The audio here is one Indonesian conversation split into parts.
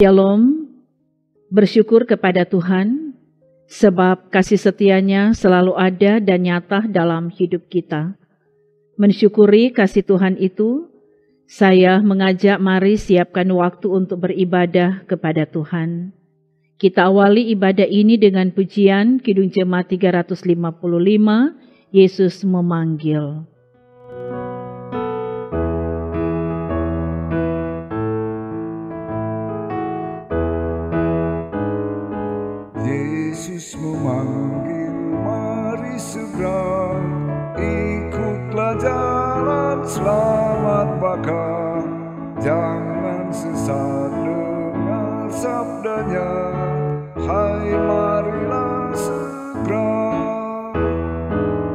Shalom, bersyukur kepada Tuhan, sebab kasih setia-Nya selalu ada dan nyata dalam hidup kita. Mensyukuri kasih Tuhan itu, saya mengajak mari siapkan waktu untuk beribadah kepada Tuhan. Kita awali ibadah ini dengan pujian Kidung Jemaat 355, Yesus memanggil. Yesus memanggil, mari segera ikutlah jalan selamat bakal. Jangan sesat dengar sabdanya, hai marilah segera.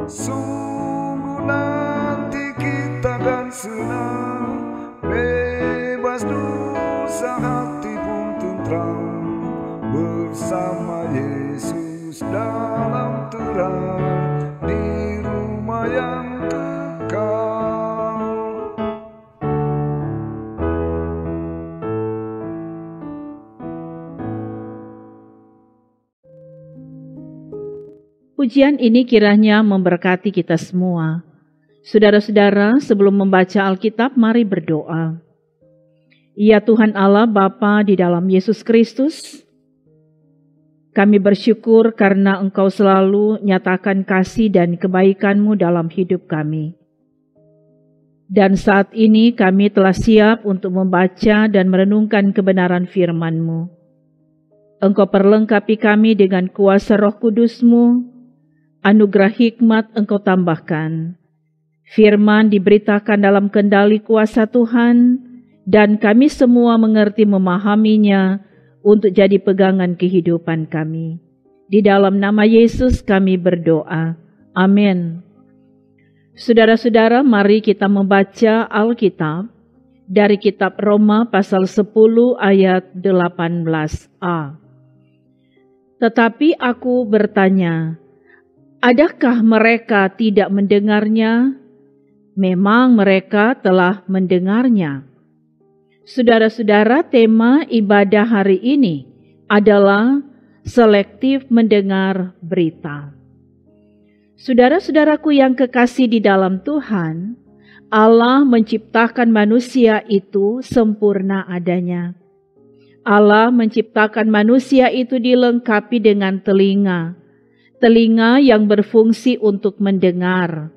Sungguh nanti kita akan senang, bebas dosa hati pun tentram, bersama Yesus dalam terang di rumah yang kekal. Pujian ini kiranya memberkati kita semua. Saudara-saudara, sebelum membaca Alkitab, mari berdoa. Ya Tuhan Allah Bapa di dalam Yesus Kristus, kami bersyukur karena Engkau selalu nyatakan kasih dan kebaikan-Mu dalam hidup kami. Dan saat ini kami telah siap untuk membaca dan merenungkan kebenaran firman-Mu. Engkau perlengkapi kami dengan kuasa Roh Kudus-Mu, anugerah hikmat Engkau tambahkan. Firman diberitakan dalam kendali kuasa Tuhan, dan kami semua mengerti memahaminya untuk jadi pegangan kehidupan kami. Di dalam nama Yesus kami berdoa. Amin. Saudara-saudara, mari kita membaca Alkitab dari kitab Roma pasal 10 ayat 18a. Tetapi aku bertanya, adakah mereka tidak mendengarnya? Memang mereka telah mendengarnya. Saudara-saudara, tema ibadah hari ini adalah selektif mendengar berita. Saudara-saudaraku yang kekasih di dalam Tuhan, Allah menciptakan manusia itu sempurna adanya. Allah menciptakan manusia itu dilengkapi dengan telinga yang berfungsi untuk mendengar,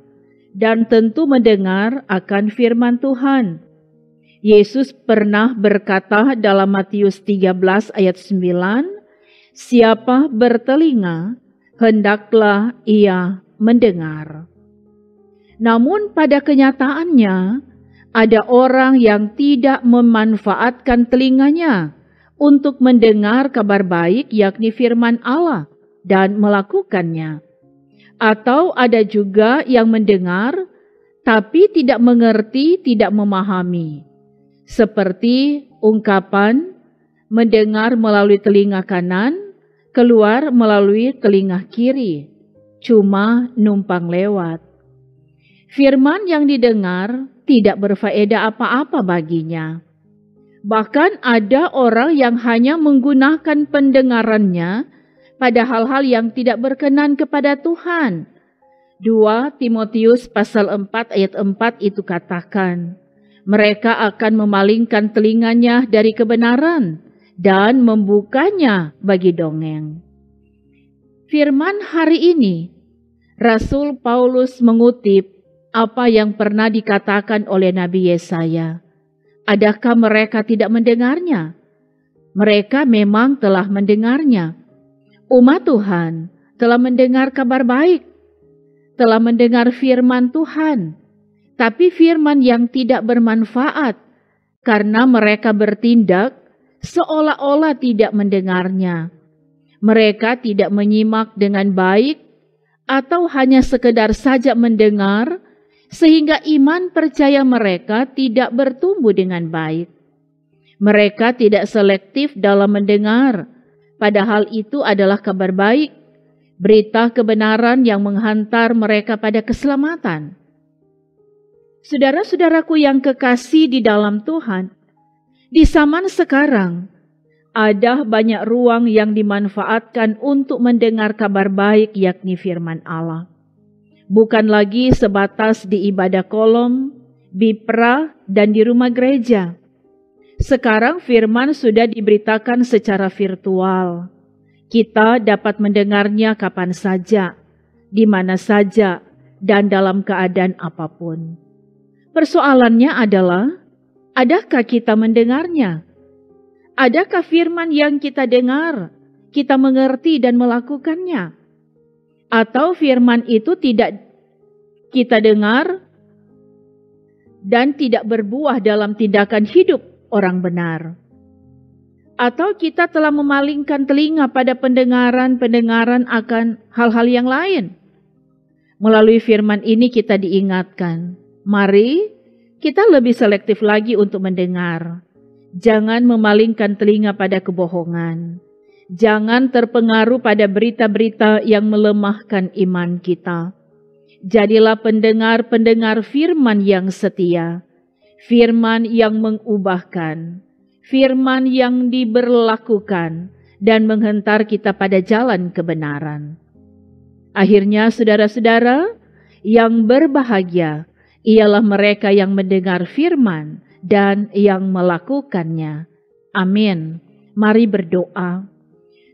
dan tentu mendengar akan firman Tuhan. Yesus pernah berkata dalam Matius 13 ayat 9, siapa bertelinga, hendaklah ia mendengar. Namun pada kenyataannya, ada orang yang tidak memanfaatkan telinganya untuk mendengar kabar baik, yakni firman Allah, dan melakukannya. Atau ada juga yang mendengar, tapi tidak mengerti, tidak memahami. Seperti ungkapan, mendengar melalui telinga kanan, keluar melalui telinga kiri, cuma numpang lewat. Firman yang didengar tidak berfaedah apa-apa baginya. Bahkan ada orang yang hanya menggunakan pendengarannya pada hal-hal yang tidak berkenan kepada Tuhan. 2 Timotius pasal 4 ayat 4 itu katakan, mereka akan memalingkan telinganya dari kebenaran dan membukanya bagi dongeng. Firman hari ini, Rasul Paulus mengutip apa yang pernah dikatakan oleh Nabi Yesaya. Adakah mereka tidak mendengarnya? Mereka memang telah mendengarnya. Umat Tuhan telah mendengar kabar baik, telah mendengar firman Tuhan, tapi firman yang tidak bermanfaat karena mereka bertindak seolah-olah tidak mendengarnya. Mereka tidak menyimak dengan baik atau hanya sekedar saja mendengar sehingga iman percaya mereka tidak bertumbuh dengan baik. Mereka tidak selektif dalam mendengar, padahal itu adalah kabar baik, berita kebenaran yang menghantar mereka pada keselamatan. Saudara-saudaraku yang kekasih di dalam Tuhan, di zaman sekarang Ada banyak ruang yang dimanfaatkan untuk mendengar kabar baik, yakni firman Allah. Bukan lagi sebatas di ibadah kolom, bipra, dan di rumah gereja. Sekarang firman sudah diberitakan secara virtual. Kita dapat mendengarnya kapan saja, di mana saja, dan dalam keadaan apapun. Persoalannya adalah, adakah kita mendengarnya? Adakah firman yang kita dengar, kita mengerti dan melakukannya? Atau firman itu tidak kita dengar dan tidak berbuah dalam tindakan hidup orang benar? Atau kita telah memalingkan telinga pada pendengaran akan hal-hal yang lain? Melalui firman ini kita diingatkan, mari kita lebih selektif lagi untuk mendengar. Jangan memalingkan telinga pada kebohongan. Jangan terpengaruh pada berita-berita yang melemahkan iman kita. Jadilah pendengar-pendengar firman yang setia, firman yang mengubahkan, firman yang diberlakukan dan menghentar kita pada jalan kebenaran. Akhirnya, saudara-saudara, yang berbahagia ialah mereka yang mendengar firman dan yang melakukannya. Amin. Mari berdoa.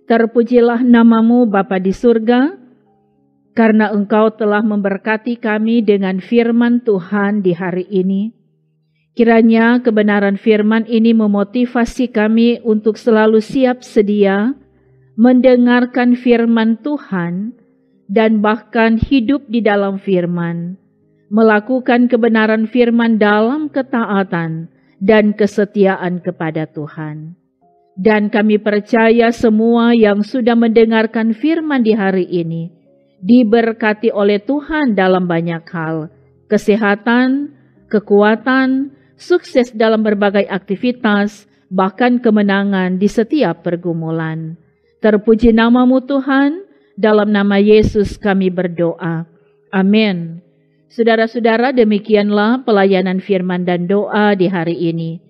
Terpujilah namamu Bapa di surga, karena Engkau telah memberkati kami dengan firman Tuhan di hari ini. Kiranya kebenaran firman ini memotivasi kami untuk selalu siap sedia mendengarkan firman Tuhan dan bahkan hidup di dalam firman, melakukan kebenaran firman dalam ketaatan dan kesetiaan kepada Tuhan. Dan kami percaya semua yang sudah mendengarkan firman di hari ini diberkati oleh Tuhan dalam banyak hal, kesehatan, kekuatan, sukses dalam berbagai aktivitas, bahkan kemenangan di setiap pergumulan. Terpuji namamu Tuhan, dalam nama Yesus kami berdoa. Amin. Saudara-saudara, demikianlah pelayanan firman dan doa di hari ini.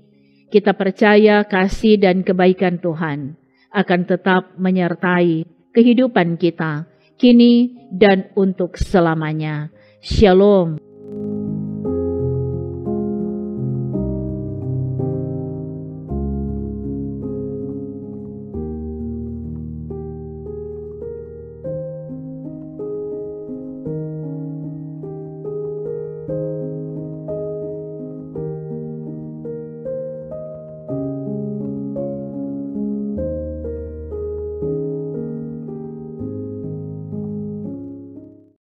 Kita percaya kasih dan kebaikan Tuhan akan tetap menyertai kehidupan kita, kini dan untuk selamanya. Shalom.